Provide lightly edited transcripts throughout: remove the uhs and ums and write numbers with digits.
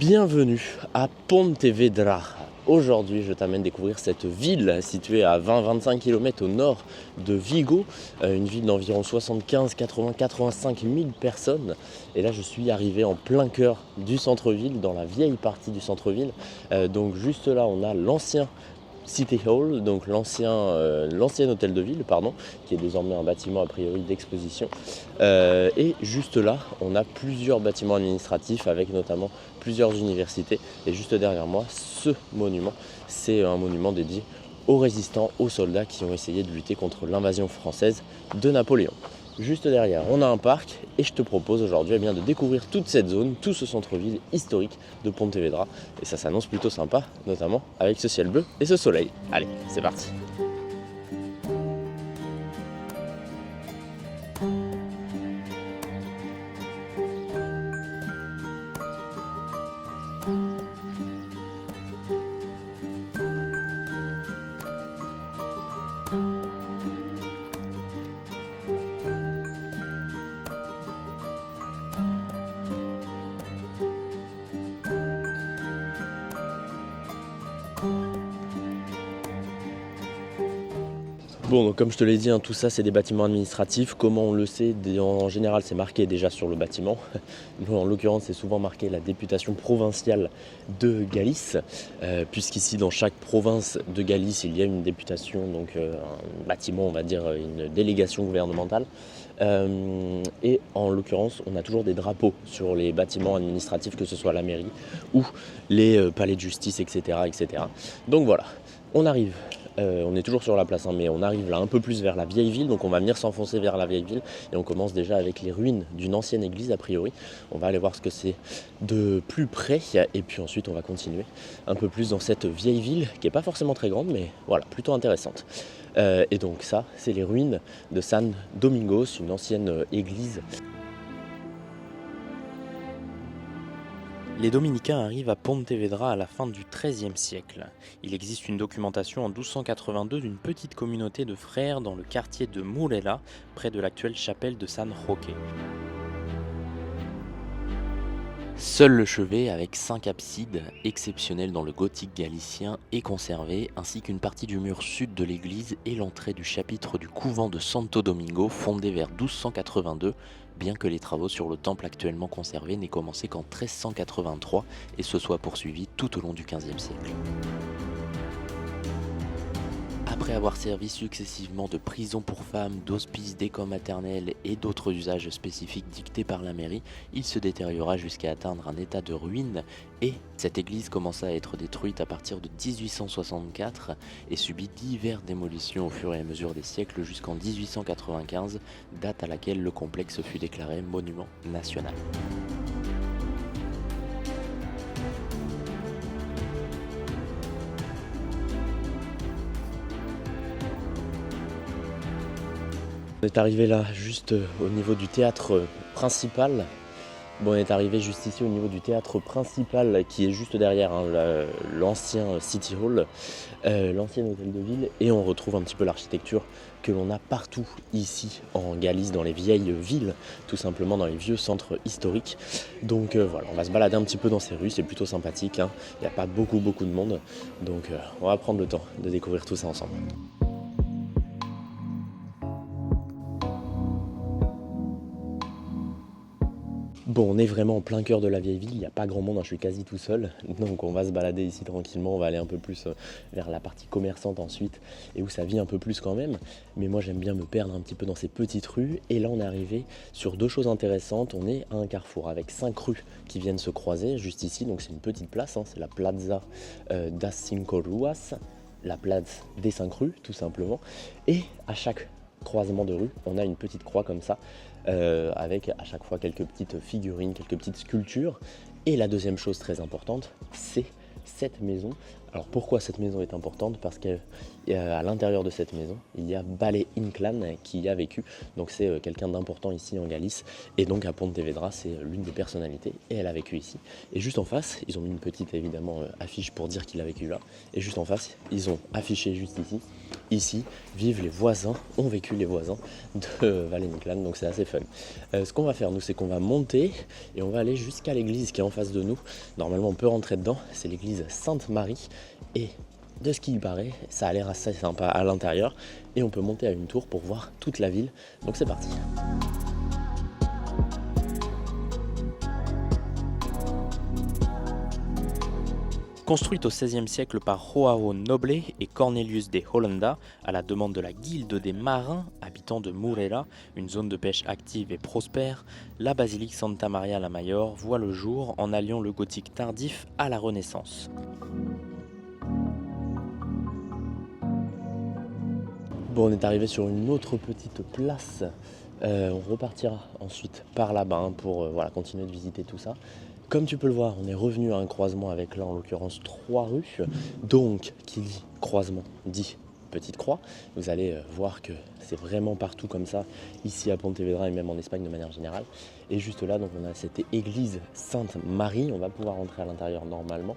Bienvenue à Pontevedra. Aujourd'hui, je t'amène découvrir cette ville située à 20-25 km au nord de Vigo, une ville d'environ 75, 80, 85 000 personnes. Et là, je suis arrivé en plein cœur du centre-ville, dans la vieille partie du centre-ville. Donc juste là, on a l'ancien City Hall, donc l'ancien hôtel de ville, qui est désormais un bâtiment a priori d'exposition. Et juste là, on a plusieurs bâtiments administratifs avec notamment plusieurs universités. Et juste derrière moi, ce monument, c'est un monument dédié aux résistants, aux soldats qui ont essayé de lutter contre l'invasion française de Napoléon. Juste derrière, on a un parc et je te propose aujourd'hui de découvrir toute cette zone, tout ce centre-ville historique de Pontevedra. Et ça s'annonce plutôt sympa, notamment avec ce ciel bleu et ce soleil. Allez, c'est parti! Bon, donc comme je te l'ai dit, tout ça c'est des bâtiments administratifs. Comment on le sait? En général, c'est marqué déjà sur le bâtiment. Nous, en l'occurrence, c'est souvent marqué la députation provinciale de Galice, puisqu'ici, dans chaque province de Galice, il y a une députation, donc un bâtiment, on va dire, une délégation gouvernementale. Et en l'occurrence, on a toujours des drapeaux sur les bâtiments administratifs, que ce soit la mairie ou les palais de justice, etc., etc. Donc voilà, on arrive. On est toujours sur la place, mais on arrive là un peu plus vers la vieille ville, donc on va venir s'enfoncer vers la vieille ville et on commence déjà avec les ruines d'une ancienne église a priori. On va aller voir ce que c'est de plus près et puis ensuite on va continuer un peu plus dans cette vieille ville qui n'est pas forcément très grande, mais voilà, plutôt intéressante. Et donc ça, c'est les ruines de San Domingos, une ancienne église. Les dominicains arrivent à Pontevedra à la fin du XIIIe siècle. Il existe une documentation en 1282 d'une petite communauté de frères dans le quartier de Murela, près de l'actuelle chapelle de San Roque. Seul le chevet, avec 5 absides exceptionnelles dans le gothique galicien, est conservé, ainsi qu'une partie du mur sud de l'église et l'entrée du chapitre du couvent de Santo Domingo, fondé vers 1282, bien que les travaux sur le temple actuellement conservé n'aient commencé qu'en 1383 et se soient poursuivis tout au long du XVe siècle. Après avoir servi successivement de prison pour femmes, d'hospice, d'école maternelle et d'autres usages spécifiques dictés par la mairie, il se détériora jusqu'à atteindre un état de ruine et cette église commença à être détruite à partir de 1864 et subit diverses démolitions au fur et à mesure des siècles jusqu'en 1895, date à laquelle le complexe fut déclaré monument national. On est arrivé là juste au niveau du théâtre principal. Bon, on est arrivé juste ici au niveau du théâtre principal qui est juste derrière l'ancien City Hall, l'ancien hôtel de ville, et on retrouve un petit peu l'architecture que l'on a partout ici en Galice, dans les vieilles villes, tout simplement dans les vieux centres historiques. Donc voilà, on va se balader un petit peu dans ces rues, c'est plutôt sympathique, il n'y a pas beaucoup de monde, donc on va prendre le temps de découvrir tout ça ensemble. Bon, on est vraiment en plein cœur de la vieille ville, il n'y a pas grand monde, je suis quasi tout seul, donc on va se balader ici tranquillement, on va aller un peu plus vers la partie commerçante ensuite, et où ça vit un peu plus quand même, mais moi j'aime bien me perdre un petit peu dans ces petites rues, et là on est arrivé sur deux choses intéressantes. On est à un carrefour avec 5 rues qui viennent se croiser, juste ici, donc c'est une petite place, c'est la Plaza das Cinco Ruas, la place des 5 rues tout simplement, et à chaque croisement de rue, on a une petite croix comme ça, avec à chaque fois quelques petites figurines, quelques petites sculptures. Et la deuxième chose très importante, c'est cette maison Alors pourquoi cette maison est importante? Parce qu'à l'intérieur de cette maison, il y a Balé Inclán qui y a vécu. Donc c'est quelqu'un d'important ici en Galice. Et donc à Pontevedra, c'est l'une des personnalités. Et elle a vécu ici. Et juste en face, ils ont mis une petite évidemment affiche pour dire qu'il a vécu là. Et juste en face, ils ont affiché juste ici. Ici vivent les voisins, ont vécu les voisins de Balé Inclán. Donc c'est assez fun. Ce qu'on va faire nous, c'est qu'on va monter et on va aller jusqu'à l'église qui est en face de nous. Normalement on peut rentrer dedans. C'est l'église Sainte-Marie. Et de ce qui y paraît, ça a l'air assez sympa à l'intérieur et on peut monter à une tour pour voir toute la ville. Donc c'est parti. Construite au XVIe siècle par João Noble et Cornelius de Holanda, à la demande de la Guilde des marins habitants de Moreira, une zone de pêche active et prospère, la basilique Santa Maria la Maior voit le jour en alliant le gothique tardif à la Renaissance. Bon, on est arrivé sur une autre petite place. On repartira ensuite par là-bas pour continuer de visiter tout ça. Comme tu peux le voir, on est revenu à un croisement avec là en l'occurrence 3 rues. Donc, qui dit croisement dit petite croix. Vous allez voir que c'est vraiment partout comme ça, ici à Pontevedra et même en Espagne de manière générale. Et juste là, donc on a cette église Sainte-Marie. On va pouvoir rentrer à l'intérieur normalement.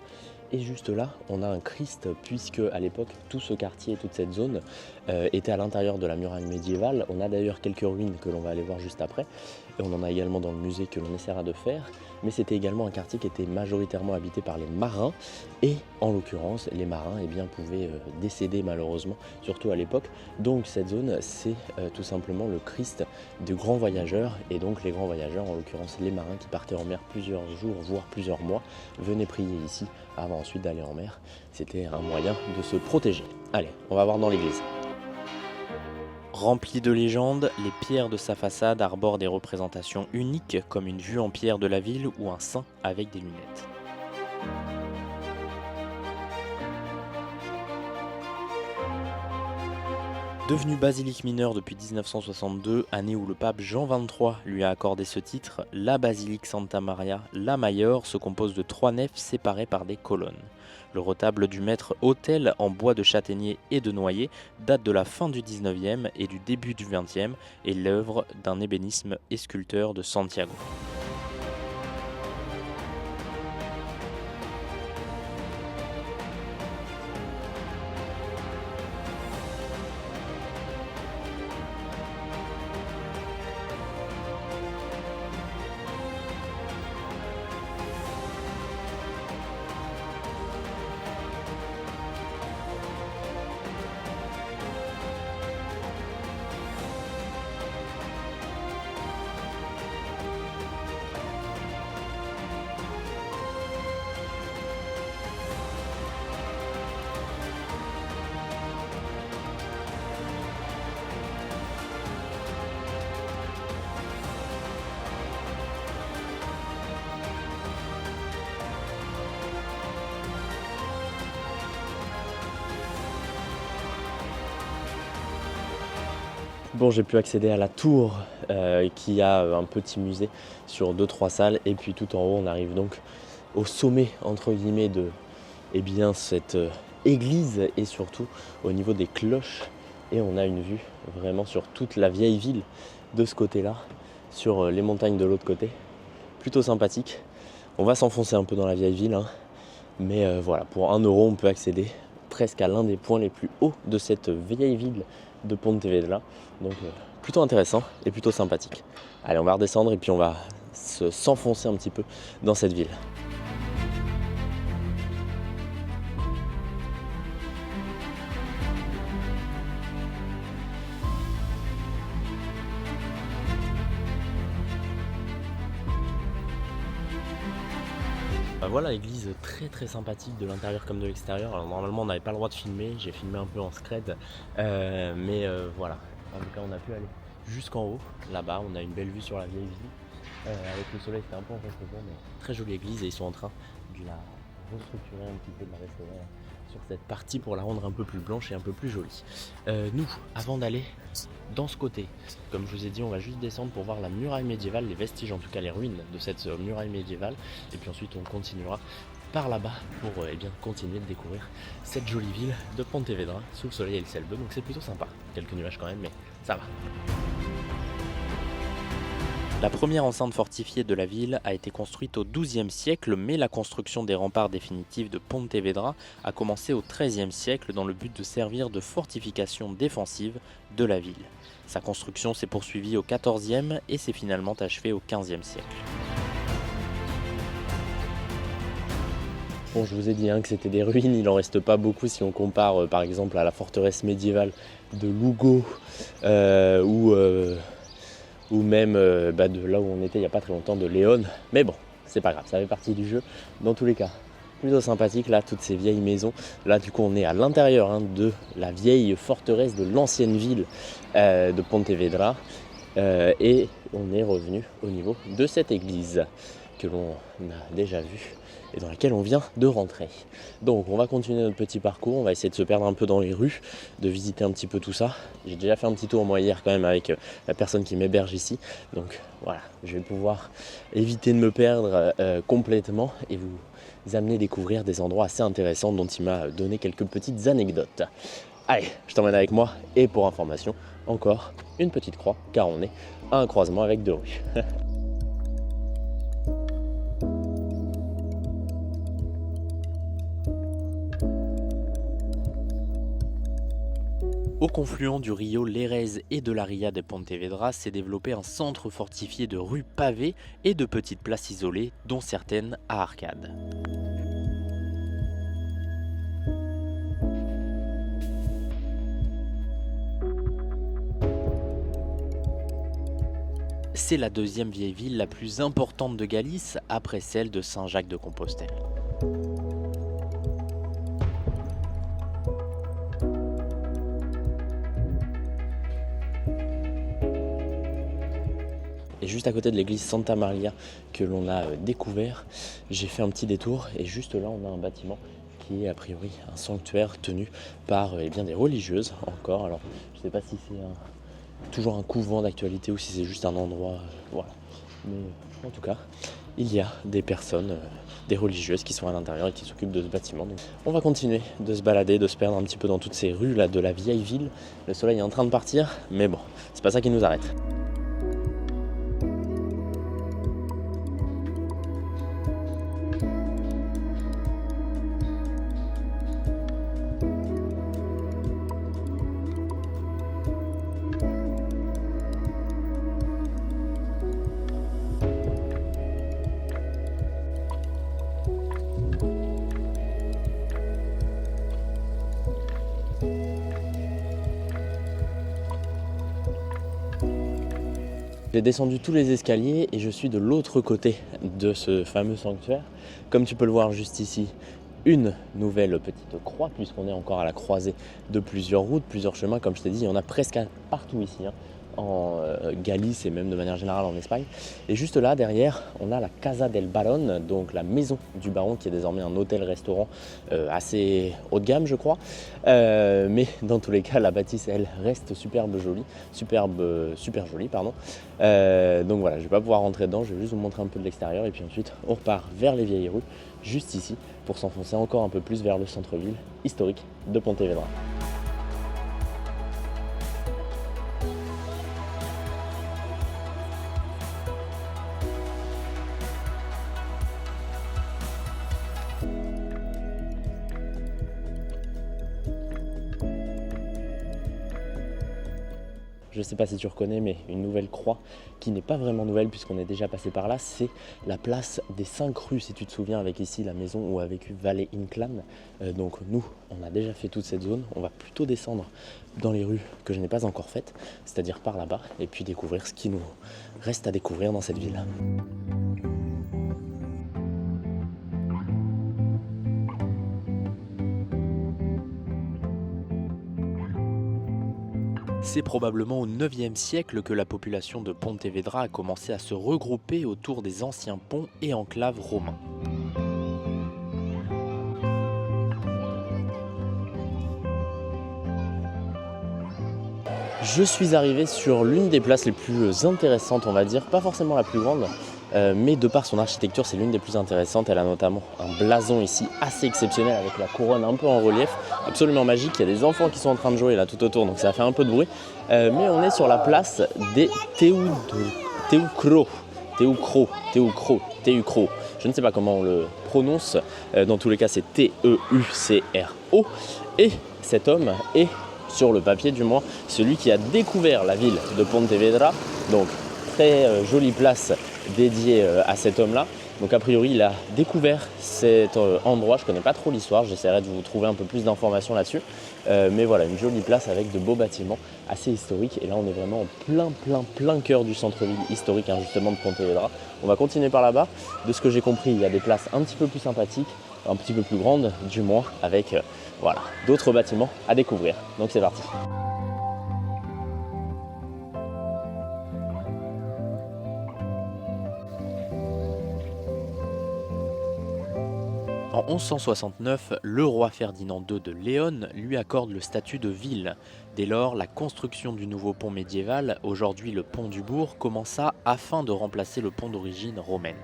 Et juste là, on a un Christ, puisque à l'époque, tout ce quartier, toute cette zone était à l'intérieur de la muraille médiévale. On a d'ailleurs quelques ruines que l'on va aller voir juste après. Et on en a également dans le musée que l'on essaiera de faire. Mais c'était également un quartier qui était majoritairement habité par les marins. Et en l'occurrence, les marins pouvaient décéder malheureusement, surtout à l'époque. Donc cette zone, c'est tout simplement le Christ de grands voyageurs. Et donc les grands voyageurs, en l'occurrence les marins qui partaient en mer plusieurs jours, voire plusieurs mois, venaient prier ici avant ensuite d'aller en mer. C'était un moyen de se protéger. Allez, on va voir dans l'église. Remplie de légendes, les pierres de sa façade arborent des représentations uniques comme une vue en pierre de la ville ou un saint avec des lunettes. Devenue basilique mineure depuis 1962, année où le pape Jean XXIII lui a accordé ce titre, la basilique Santa Maria la Maior se compose de 3 nefs séparées par des colonnes. Le retable du maître-autel en bois de châtaignier et de noyer date de la fin du 19e et du début du 20e et l'œuvre d'un ébénisme et sculpteur de Santiago. Bon, j'ai pu accéder à la tour qui a un petit musée sur 2-3 salles et puis tout en haut on arrive donc au sommet entre guillemets de cette église et surtout au niveau des cloches et on a une vue vraiment sur toute la vieille ville de ce côté-là, sur les montagnes de l'autre côté, plutôt sympathique. On va s'enfoncer un peu dans la vieille ville mais voilà, pour 1 euro on peut accéder presque à l'un des points les plus hauts de cette vieille ville de Pontevedra, donc plutôt intéressant et plutôt sympathique. Allez, on va redescendre et puis on va s'enfoncer un petit peu dans cette ville. Voilà, église très très sympathique de l'intérieur comme de l'extérieur. Alors normalement on n'avait pas le droit de filmer, j'ai filmé un peu en scred, mais voilà. En tout cas on a pu aller jusqu'en haut, là-bas on a une belle vue sur la vieille ville. Avec le soleil c'était un peu en contre-jour, mais très jolie église et ils sont en train de la restructurer un petit peu, de la restaurer sur cette partie pour la rendre un peu plus blanche et un peu plus jolie. Nous, avant d'aller dans ce côté, comme je vous ai dit, on va juste descendre pour voir la muraille médiévale, les vestiges, en tout cas les ruines de cette muraille médiévale, et puis ensuite on continuera par là-bas pour continuer de découvrir cette jolie ville de Pontevedra sous le soleil et le ciel bleu. Donc c'est plutôt sympa. Quelques nuages quand même, mais ça va. La première enceinte fortifiée de la ville a été construite au XIIe siècle, mais la construction des remparts définitifs de Pontevedra a commencé au XIIIe siècle dans le but de servir de fortification défensive de la ville. Sa construction s'est poursuivie au XIVe et s'est finalement achevée au XVe siècle. Bon, je vous ai dit que c'était des ruines, il n'en reste pas beaucoup si on compare par exemple à la forteresse médiévale de Lugo ou même de là où on était il n'y a pas très longtemps, de Léon. Mais bon, c'est pas grave, ça fait partie du jeu. Dans tous les cas, plutôt sympathique là, toutes ces vieilles maisons. Là du coup on est à l'intérieur de la vieille forteresse de l'ancienne ville de Pontevedra. Et on est revenu au niveau de cette église que l'on a déjà vue et dans laquelle on vient de rentrer. Donc on va continuer notre petit parcours, on va essayer de se perdre un peu dans les rues, de visiter un petit peu tout ça. J'ai déjà fait un petit tour moi hier quand même avec la personne qui m'héberge ici. Donc voilà, je vais pouvoir éviter de me perdre complètement et vous amener à découvrir des endroits assez intéressants dont il m'a donné quelques petites anecdotes. Allez, je t'emmène avec moi et pour information, encore une petite croix car on est à un croisement avec deux rues. Au confluent du rio Lérez et de la ria de Pontevedra s'est développé un centre fortifié de rues pavées et de petites places isolées, dont certaines à arcades. C'est la deuxième vieille ville la plus importante de Galice, après celle de Saint-Jacques-de-Compostelle. Et juste à côté de l'église Santa Maria que l'on a découvert, j'ai fait un petit détour et juste là on a un bâtiment qui est a priori un sanctuaire tenu par des religieuses encore. Alors je ne sais pas si c'est toujours un couvent d'actualité ou si c'est juste un endroit, voilà. Mais en tout cas, il y a des personnes, des religieuses qui sont à l'intérieur et qui s'occupent de ce bâtiment. Donc, on va continuer de se balader, de se perdre un petit peu dans toutes ces rues là de la vieille ville. Le soleil est en train de partir, mais bon, c'est pas ça qui nous arrête. J'ai descendu tous les escaliers et je suis de l'autre côté de ce fameux sanctuaire. Comme tu peux le voir juste ici, une nouvelle petite croix, puisqu'on est encore à la croisée de plusieurs routes, plusieurs chemins. Comme je t'ai dit, il y en a presque partout ici, en Galice et même de manière générale en Espagne. Et juste là, derrière, on a la Casa del Barón, donc la maison du baron, qui est désormais un hôtel-restaurant assez haut de gamme, je crois. Mais dans tous les cas, la bâtisse, elle, reste super jolie, pardon. Donc voilà, je vais pas pouvoir rentrer dedans, je vais juste vous montrer un peu de l'extérieur et puis ensuite on repart vers les vieilles rues, juste ici, pour s'enfoncer encore un peu plus vers le centre-ville historique de Pontevedra. Je ne sais pas si tu reconnais, mais une nouvelle croix qui n'est pas vraiment nouvelle puisqu'on est déjà passé par là, c'est la place des 5 rues, si tu te souviens, avec ici la maison où a vécu Valle Inclán. Donc nous, on a déjà fait toute cette zone, on va plutôt descendre dans les rues que je n'ai pas encore faites, c'est-à-dire par là-bas, et puis découvrir ce qui nous reste à découvrir dans cette ville. C'est probablement au IXe siècle que la population de Pontevedra a commencé à se regrouper autour des anciens ponts et enclaves romains. Je suis arrivé sur l'une des places les plus intéressantes, on va dire, pas forcément la plus grande, mais de par son architecture, c'est l'une des plus intéressantes. Elle a notamment un blason ici assez exceptionnel avec la couronne un peu en relief, absolument magique. Il y a des enfants qui sont en train de jouer là tout autour, donc ça fait un peu de bruit. Mais on est sur la place des Teucro. Je ne sais pas comment on le prononce. Dans tous les cas, c'est Teucro. Et cet homme est, sur le papier du moins, celui qui a découvert la ville de Pontevedra. Donc, très jolie place dédiée à cet homme-là. Donc a priori, il a découvert cet endroit. Je ne connais pas trop l'histoire, j'essaierai de vous trouver un peu plus d'informations là-dessus. Mais voilà, une jolie place avec de beaux bâtiments assez historiques. Et là, on est vraiment en plein cœur du centre-ville historique, hein, justement, de Pontevedra. On va continuer par là-bas. De ce que j'ai compris, il y a des places un petit peu plus sympathiques, un petit peu plus grandes, du moins, avec voilà, d'autres bâtiments à découvrir. Donc c'est parti. En 1169, le roi Ferdinand II de Léon lui accorde le statut de ville. Dès lors, la construction du nouveau pont médiéval, aujourd'hui le pont du Bourg, commença afin de remplacer le pont d'origine romaine.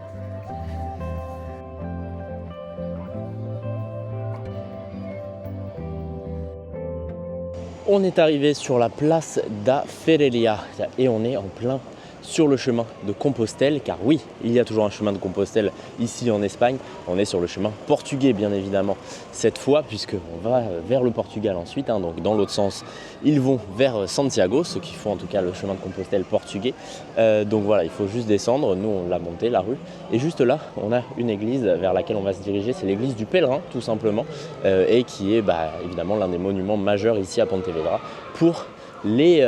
On est arrivé sur la place da Ferelia et on est en plein sur le chemin de Compostelle, car oui, il y a toujours un chemin de Compostelle ici en Espagne. On est sur le chemin portugais bien évidemment cette fois, puisqu'on va vers le Portugal ensuite, hein, donc dans l'autre sens, ils vont vers Santiago, ceux qui font en tout cas le chemin de Compostelle portugais. Donc voilà, il faut juste descendre, nous on l'a monté la rue, et juste là, on a une église vers laquelle on va se diriger, c'est l'église du Pèlerin tout simplement, et qui est évidemment l'un des monuments majeurs ici à Pontevedra pour les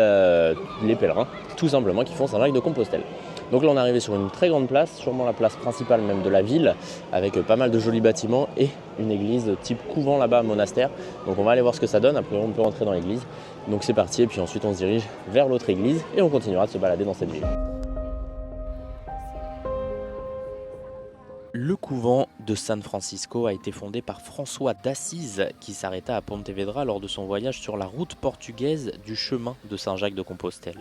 pèlerins, tout simplement, qui font Saint-Jacques-de-Compostelle. Donc là on est arrivé sur une très grande place, sûrement la place principale même de la ville, avec pas mal de jolis bâtiments et une église type couvent là-bas, monastère. Donc on va aller voir ce que ça donne, après on peut rentrer dans l'église. Donc c'est parti, et puis ensuite on se dirige vers l'autre église et on continuera de se balader dans cette ville. Le couvent de San Francisco a été fondé par François d'Assise qui s'arrêta à Pontevedra lors de son voyage sur la route portugaise du chemin de Saint-Jacques-de-Compostelle.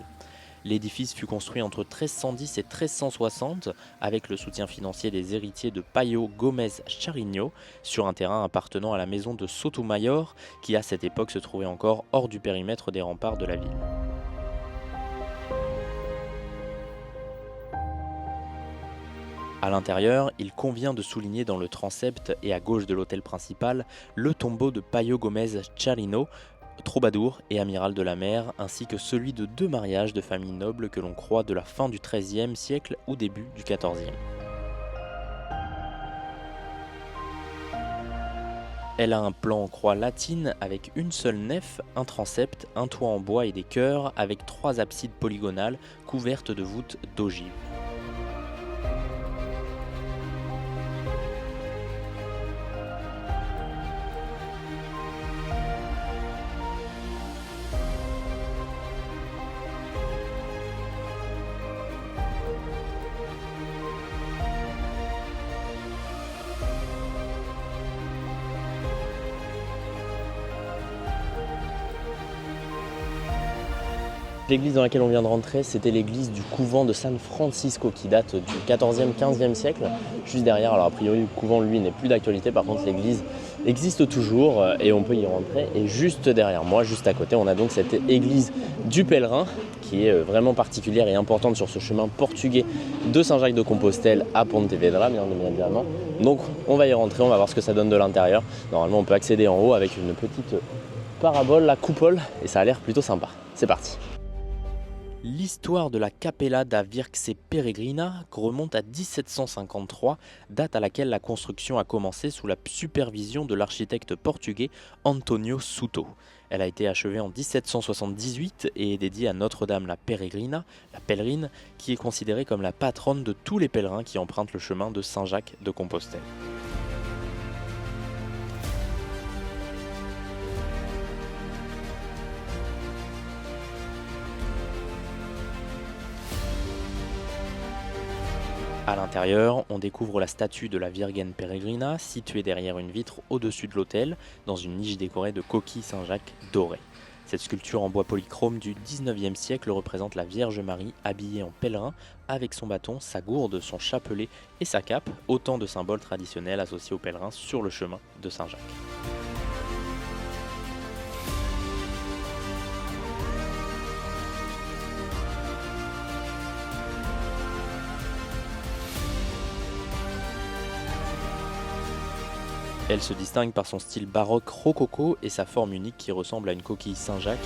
L'édifice fut construit entre 1310 et 1360 avec le soutien financier des héritiers de Paio Gomes Charinho sur un terrain appartenant à la maison de Sotomayor qui à cette époque se trouvait encore hors du périmètre des remparts de la ville. À l'intérieur, il convient de souligner dans le transept et à gauche de l'autel principal le tombeau de Paio Gomes Charino, troubadour et amiral de la mer, ainsi que celui de deux mariages de familles nobles que l'on croit de la fin du XIIIe siècle ou début du XIVe. Elle a un plan en croix latine avec une seule nef, un transept, un toit en bois et des chœurs avec trois absides polygonales couvertes de voûtes d'ogives. L'église dans laquelle on vient de rentrer, c'était l'église du couvent de San Francisco qui date du 14e, 15e siècle. Juste derrière, alors a priori le couvent lui n'est plus d'actualité, par contre l'église existe toujours et on peut y rentrer. Et juste derrière moi, juste à côté, on a donc cette église du Pèlerin qui est vraiment particulière et importante sur ce chemin portugais de Saint-Jacques-de-Compostelle à Pontevedra, bien évidemment. Donc on va y rentrer, on va voir ce que ça donne de l'intérieur. Normalement on peut accéder en haut avec une petite parabole, la coupole, et ça a l'air plutôt sympa. C'est parti. L'histoire de la Capella da Virxe Peregrina remonte à 1753, date à laquelle la construction a commencé sous la supervision de l'architecte portugais Antonio Souto. Elle a été achevée en 1778 et est dédiée à Notre-Dame la Peregrina, la pèlerine, qui est considérée comme la patronne de tous les pèlerins qui empruntent le chemin de Saint-Jacques de Compostelle. À l'intérieur, on découvre la statue de la Virgen Peregrina située derrière une vitre au-dessus de l'autel, dans une niche décorée de coquilles Saint-Jacques dorées. Cette sculpture en bois polychrome du 19e siècle représente la Vierge Marie habillée en pèlerin avec son bâton, sa gourde, son chapelet et sa cape, autant de symboles traditionnels associés aux pèlerins sur le chemin de Saint-Jacques. Elle se distingue par son style baroque rococo et sa forme unique qui ressemble à une coquille Saint-Jacques.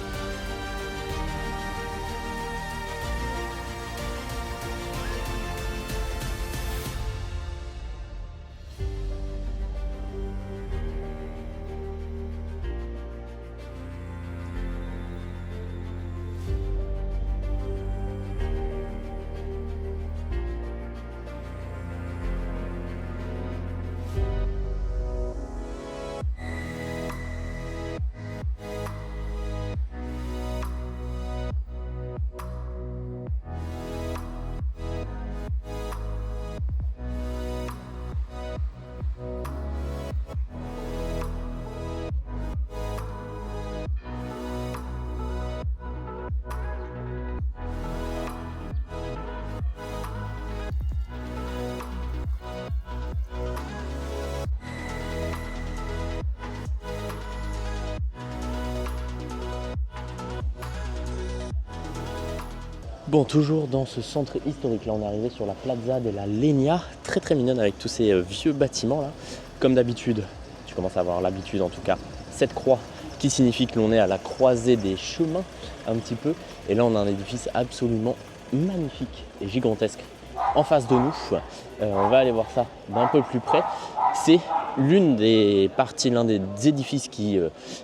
Bon, toujours dans ce centre historique, là on est arrivé sur la Plaza de la Legna, très très mignonne avec tous ces vieux bâtiments là. Comme d'habitude, tu commences à avoir l'habitude en tout cas, cette croix qui signifie que l'on est à la croisée des chemins un petit peu. Et là on a un édifice absolument magnifique et gigantesque en face de nous. On va aller voir ça d'un peu plus près. C'est l'une des parties, l'un des édifices qui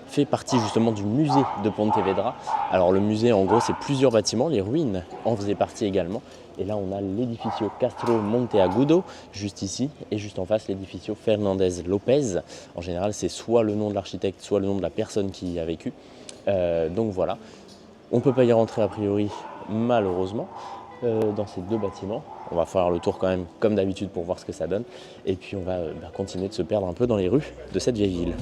fait partie justement du musée de Pontevedra. Alors le musée en gros c'est plusieurs bâtiments, les ruines en faisaient partie également. Et là on a l'édificio Castro Monteagudo juste ici et juste en face l'édificio Fernandez Lopez. En général c'est soit le nom de l'architecte soit le nom de la personne qui y a vécu. Donc voilà, on ne peut pas y rentrer a priori malheureusement. Dans ces deux bâtiments. On va faire le tour quand même comme d'habitude pour voir ce que ça donne. Et puis on va continuer de se perdre un peu dans les rues de cette vieille ville.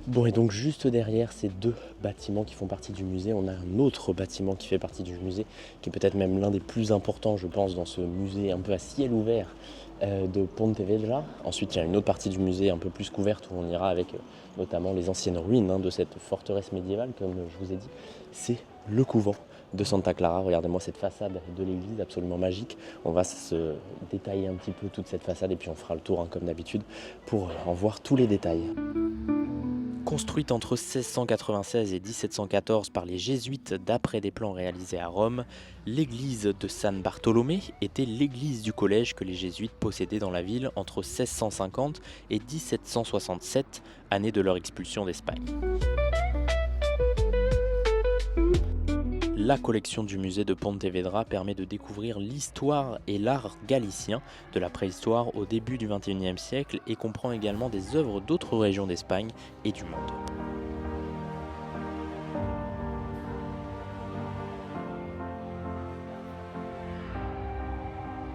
Bon, et donc juste derrière ces deux bâtiments qui font partie du musée, on a un autre bâtiment qui fait partie du musée, qui est peut-être même l'un des plus importants, je pense, dans ce musée un peu à ciel ouvert de Pontevedra. Ensuite, il y a une autre partie du musée un peu plus couverte où on ira avec notamment les anciennes ruines de cette forteresse médiévale, comme je vous ai dit. C'est le couvent de Santa Clara. Regardez-moi cette façade de l'église absolument magique. On va se détailler un petit peu toute cette façade et puis on fera le tour comme d'habitude pour en voir tous les détails. Construite entre 1696 et 1714 par les jésuites d'après des plans réalisés à Rome, l'église de San Bartolomé était l'église du collège que les jésuites possédaient dans la ville entre 1650 et 1767, année de leur expulsion d'Espagne. La collection du musée de Pontevedra permet de découvrir l'histoire et l'art galicien de la préhistoire au début du XXIe siècle et comprend également des œuvres d'autres régions d'Espagne et du monde.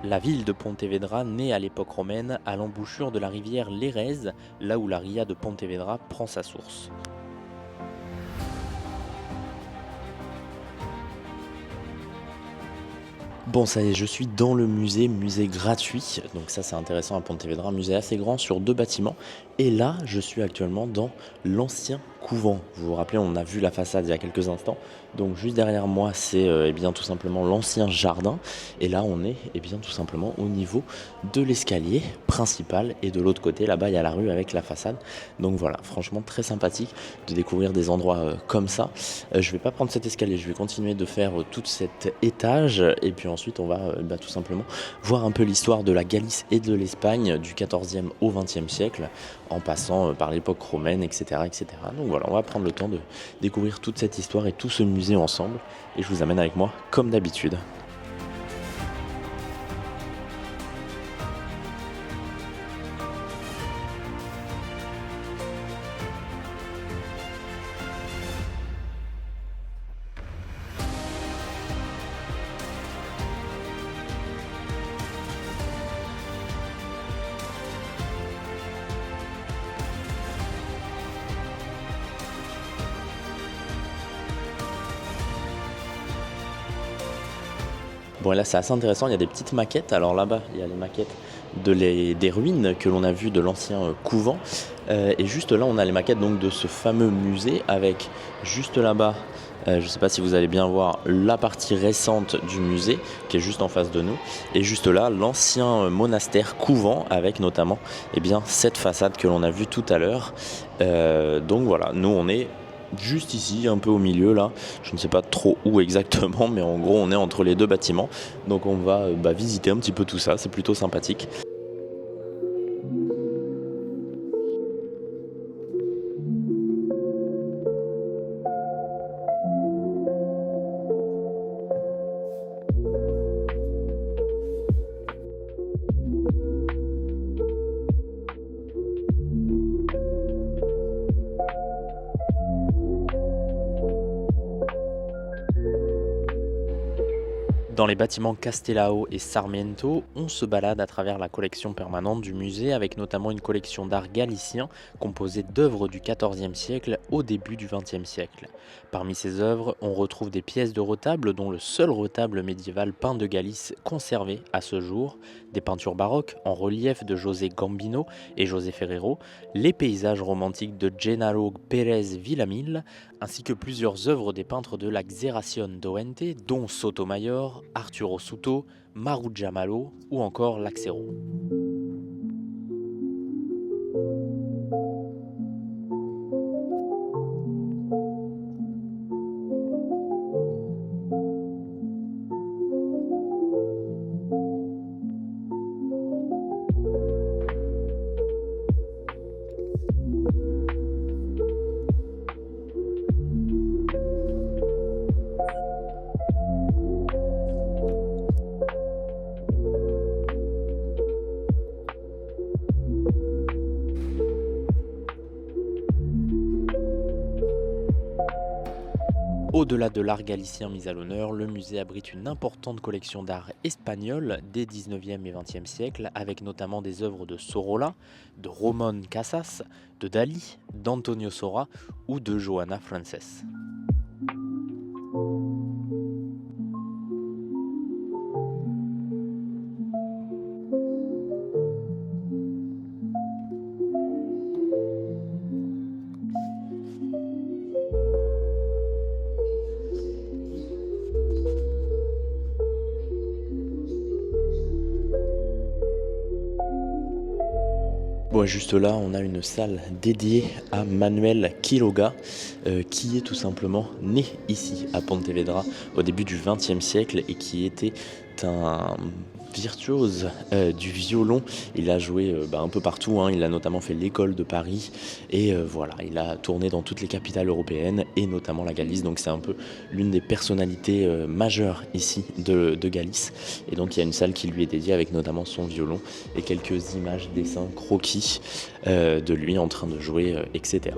La ville de Pontevedra naît à l'époque romaine à l'embouchure de la rivière Lérez, là où la ria de Pontevedra prend sa source. Bon, ça y est, je suis dans le musée gratuit, donc ça c'est intéressant à Pontevedra, un musée assez grand sur deux bâtiments. Et là, je suis actuellement dans l'ancien couvent. Vous vous rappelez, on a vu la façade il y a quelques instants. Donc juste derrière moi, c'est bien tout simplement l'ancien jardin. Et là, on est bien tout simplement au niveau de l'escalier principal. Et de l'autre côté, là-bas, il y a la rue avec la façade. Donc voilà, franchement très sympathique de découvrir des endroits comme ça. Je vais pas prendre cet escalier, je vais continuer de faire tout cet étage. Et puis ensuite, on va tout simplement voir un peu l'histoire de la Galice et de l'Espagne du 14e au 20e siècle, en passant par l'époque romaine, etc., etc. Donc voilà, on va prendre le temps de découvrir toute cette histoire et tout ce musée ensemble. Et je vous amène avec moi comme d'habitude. Bon, là, c'est assez intéressant, il y a des petites maquettes. Alors là-bas, il y a les maquettes des ruines que l'on a vues de l'ancien couvent. Et juste là, on a les maquettes donc, de ce fameux musée avec juste là-bas, je ne sais pas si vous allez bien voir, la partie récente du musée qui est juste en face de nous. Et juste là, l'ancien monastère couvent avec notamment eh bien, cette façade que l'on a vue tout à l'heure. Donc voilà, nous on est juste ici, un peu au milieu là, je ne sais pas trop où exactement, mais en gros on est entre les deux bâtiments, donc on va visiter un petit peu tout ça, c'est plutôt sympathique. Dans les bâtiments Castelao et Sarmiento, on se balade à travers la collection permanente du musée avec notamment une collection d'art galicien composée d'œuvres du XIVe siècle au début du XXe siècle. Parmi ces œuvres, on retrouve des pièces de retable dont le seul retable médiéval peint de Galice conservé à ce jour, des peintures baroques en relief de José Gambino et José Ferrero, les paysages romantiques de Gennaro Pérez Villamil, ainsi que plusieurs œuvres des peintres de la Xeración d'Oente, dont Sotomayor, Arturo Suto, Maruja Malo ou encore Laxero. Au-delà de l'art galicien mis à l'honneur, le musée abrite une importante collection d'art espagnol des 19e et 20e siècles, avec notamment des œuvres de Sorolla, de Ramón Casas, de Dalí, d'Antonio Sora ou de Joana Frances. Bon, juste là, on a une salle dédiée à Manuel Quiroga, qui est tout simplement né ici à Pontevedra au début du XXe siècle et qui était un virtuose du violon. Il a joué un peu partout, hein. Il a notamment fait l'école de Paris et voilà, il a tourné dans toutes les capitales européennes et notamment la Galice. Donc c'est un peu l'une des personnalités majeures ici de Galice. Et donc il y a une salle qui lui est dédiée avec notamment son violon et quelques images, dessins, croquis de lui en train de jouer, etc.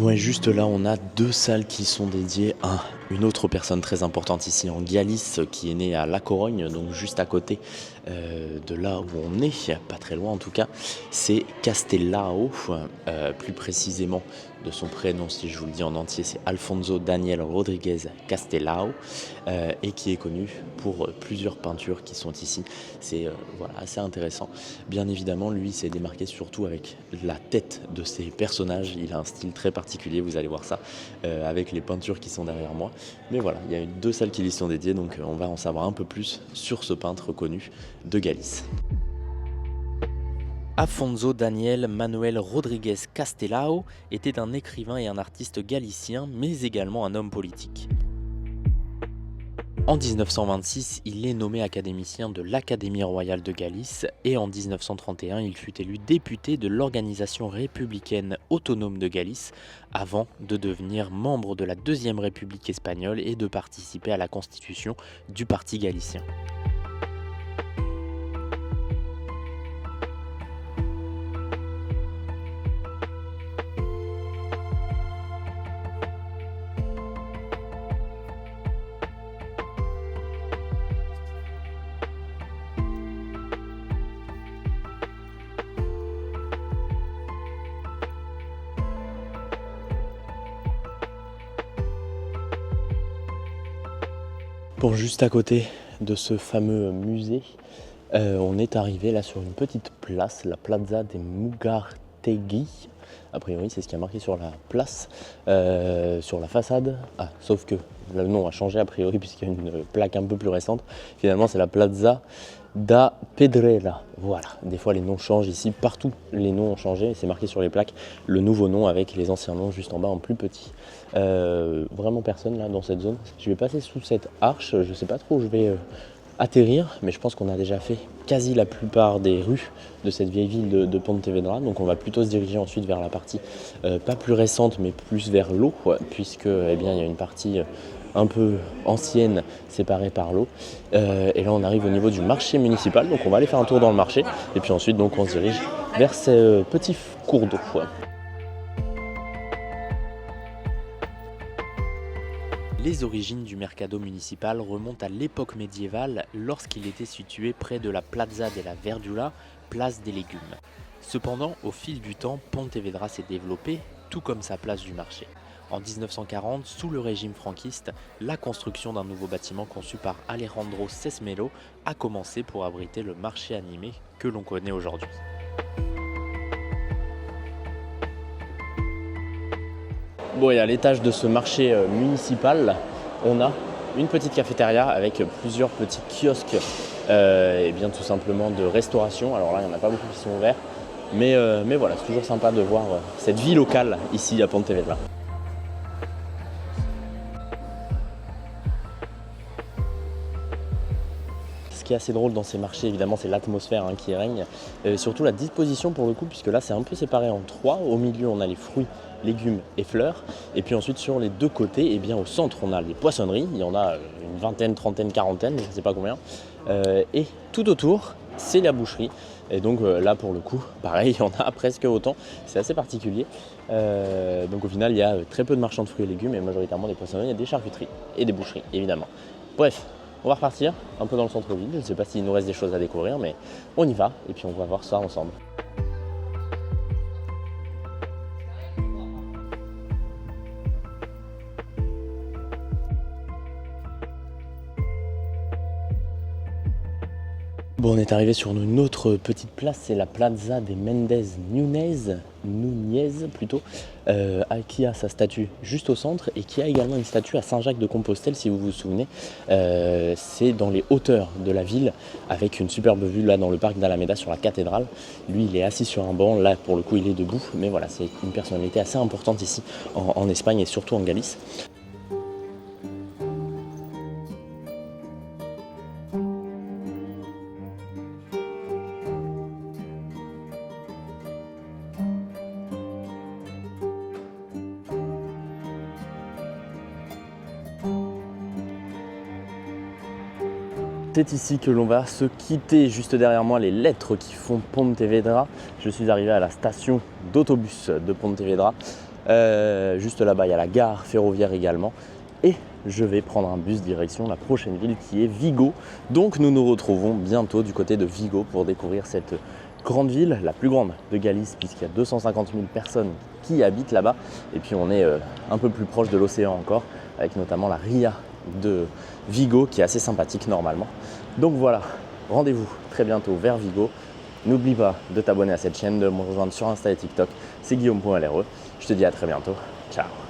Ouais, juste là, on a deux salles qui sont dédiées à une autre personne très importante ici en Galice, qui est née à La Corogne, donc juste à côté de là où on est, pas très loin en tout cas. C'est Castelao, plus précisément de son prénom, si je vous le dis en entier, c'est Alfonso Daniel Rodríguez Castelao, et qui est connu pour plusieurs peintures qui sont ici. C'est voilà, assez intéressant. Bien évidemment, lui s'est démarqué surtout avec la tête de ses personnages. Il a un style très particulier, vous allez voir ça, avec les peintures qui sont derrière moi. Mais voilà, il y a 2 salles qui lui sont dédiées, donc on va en savoir un peu plus sur ce peintre connu de Galice. Afonso Daniel Manuel Rodríguez Castelao était un écrivain et un artiste galicien, mais également un homme politique. En 1926, il est nommé académicien de l'Académie royale de Galice et en 1931, il fut élu député de l'Organisation républicaine autonome de Galice avant de devenir membre de la Deuxième République espagnole et de participer à la constitution du Parti galicien. Bon, juste à côté de ce fameux musée, on est arrivé là sur une petite place, la Plaza de Mugartegui. A priori, c'est ce qui a marqué sur la place, sur la façade. Ah, sauf que le nom a changé a priori puisqu'il y a une plaque un peu plus récente. Finalement, c'est la Plaza da Pedrera. Voilà, des fois les noms changent ici, partout les noms ont changé, c'est marqué sur les plaques le nouveau nom avec les anciens noms juste en bas en plus petit. Vraiment personne là dans cette zone. Je vais passer sous cette arche, je sais pas trop où je vais atterrir, mais je pense qu'on a déjà fait quasi la plupart des rues de cette vieille ville de Pontevedra, donc on va plutôt se diriger ensuite vers la partie pas plus récente mais plus vers l'eau, puisque eh bien, il y a une partie un peu ancienne séparée par l'eau, et là on arrive au niveau du marché municipal, donc on va aller faire un tour dans le marché et puis ensuite donc on se dirige vers ces petits cours d'eau. Les origines du mercado municipal remontent à l'époque médiévale lorsqu'il était situé près de la Plaza de la Verdura, place des légumes. Cependant, au fil du temps, Pontevedra s'est développé, tout comme sa place du marché. En 1940, sous le régime franquiste, la construction d'un nouveau bâtiment conçu par Alejandro Sesmelo a commencé pour abriter le marché animé que l'on connaît aujourd'hui. Bon, et à l'étage de ce marché municipal, on a une petite cafétéria avec plusieurs petits kiosques, et bien tout simplement de restauration. Alors là, il n'y en a pas beaucoup qui sont ouverts, mais voilà, c'est toujours sympa de voir cette vie locale ici à Pontevedra. Ce qui est assez drôle dans ces marchés, évidemment, c'est l'atmosphère qui règne, surtout la disposition pour le coup, puisque là c'est un peu séparé en 3. Au milieu, on a les fruits, légumes et fleurs, et puis ensuite sur les 2 côtés, et bien au centre, on a les poissonneries. Il y en a une vingtaine, trentaine, quarantaine, je ne sais pas combien, et tout autour, c'est la boucherie. Et donc là, pour le coup, pareil, il y en a presque autant. C'est assez particulier. Donc au final, il y a très peu de marchands de fruits et légumes, et majoritairement des poissonneries, il y a des charcuteries et des boucheries, évidemment. Bref. On va repartir un peu dans le centre-ville, je ne sais pas s'il nous reste des choses à découvrir, mais on y va et puis on va voir ça ensemble. Bon, on est arrivé sur une autre petite place, c'est la Plaza de Méndez Núñez plutôt, qui a sa statue juste au centre et qui a également une statue à Saint-Jacques-de-Compostelle, si vous vous souvenez. C'est dans les hauteurs de la ville, avec une superbe vue là dans le parc d'Alameda sur la cathédrale. Lui, il est assis sur un banc, là pour le coup il est debout, mais voilà, c'est une personnalité assez importante ici en Espagne et surtout en Galice. C'est ici que l'on va se quitter. Juste derrière moi, les lettres qui font Pontevedra. Je suis arrivé à la station d'autobus de Pontevedra. Juste là-bas, il y a la gare ferroviaire également. Et je vais prendre un bus direction la prochaine ville qui est Vigo. Donc nous nous retrouvons bientôt du côté de Vigo pour découvrir cette grande ville, la plus grande de Galice, puisqu'il y a 250 000 personnes qui habitent là-bas. Et puis on est un peu plus proche de l'océan encore, avec notamment la Ria de Vigo, qui est assez sympathique normalement. Donc voilà, rendez-vous très bientôt vers Vigo. N'oublie pas de t'abonner à cette chaîne, de me rejoindre sur Insta et TikTok. C'est guillaume.lre. Je te dis à très bientôt. Ciao.